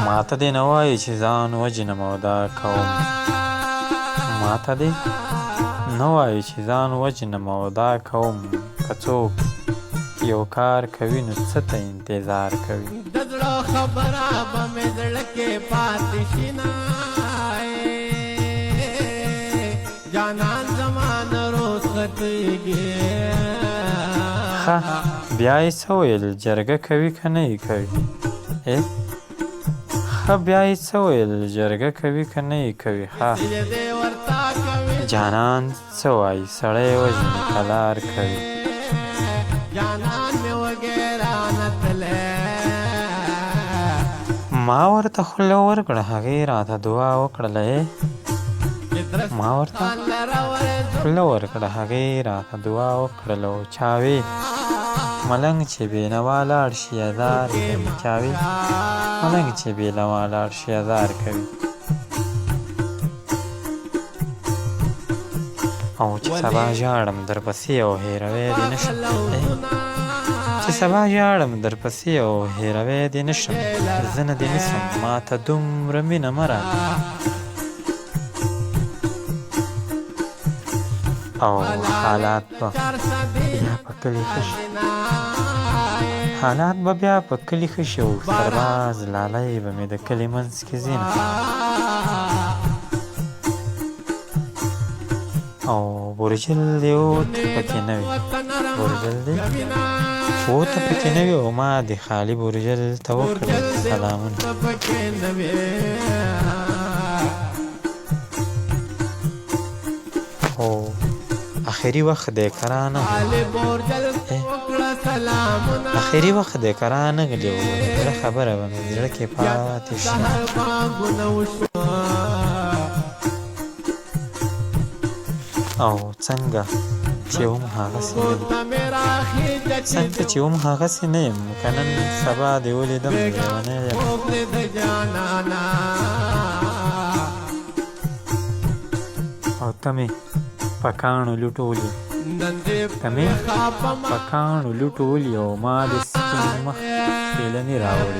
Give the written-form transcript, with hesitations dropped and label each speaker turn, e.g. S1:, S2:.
S1: ماته دې نه وایي چې ځان وژنم او دا کوم ماته دې نه وایي چې ځان وژنم او دا کوم که څوک یو کار کوي نو څه ته انتظار کوي
S2: د زړه خبره به مې زړه کې پاتې شي نه جانان زمان رخصتېږي
S1: ښه بیا یې څه ویل جرګه کوي که نه یې کوي ښه بیا یې څه ویل جرګه کوي که نه یې کوي ښه جانان څه وایي سړی وژني که لار کوي ما ورته خوله ورکړه هغې راته دعا وکړله ما ورته خوله ورکړه هغې راته دعا وکړله او چاوې ملنګ چې بېنوا لاړ شي ازار کوي چاوې ملنګ چې بېنوا لاړ شي ازار کوي او چې سبا ژاړم درپسې او هېروی دې نه شم چې سبا ژاړم درپسې او هېروی دې نه شم زه نه دې نیسم ما ته دومره مینه مه راکړه او حالات به بیا په کلي ښه شي حالات به بیا په کلي ښه شي او سرباز لالی به مې د کلي منځ کې ځینه او برجل دې اوته پکې نه وي برجل دې اوته پکې نه وي او ما د خالي برجل ته وکړل سلامونه او آخري وخت دی که رانغلی آخري وخت دی که رانغلی او د زړه خبره به مې زړه کې پاتې شي او څنګه چې هم هغسې نه یم څنګه چې هم هغسې نه یم که نن سبا دې ولیدم لیونی یم او ته مې په کاڼو لوټولي ته مې په کاڼو لوټولي او ما د سپین مخ پیلنې راوړې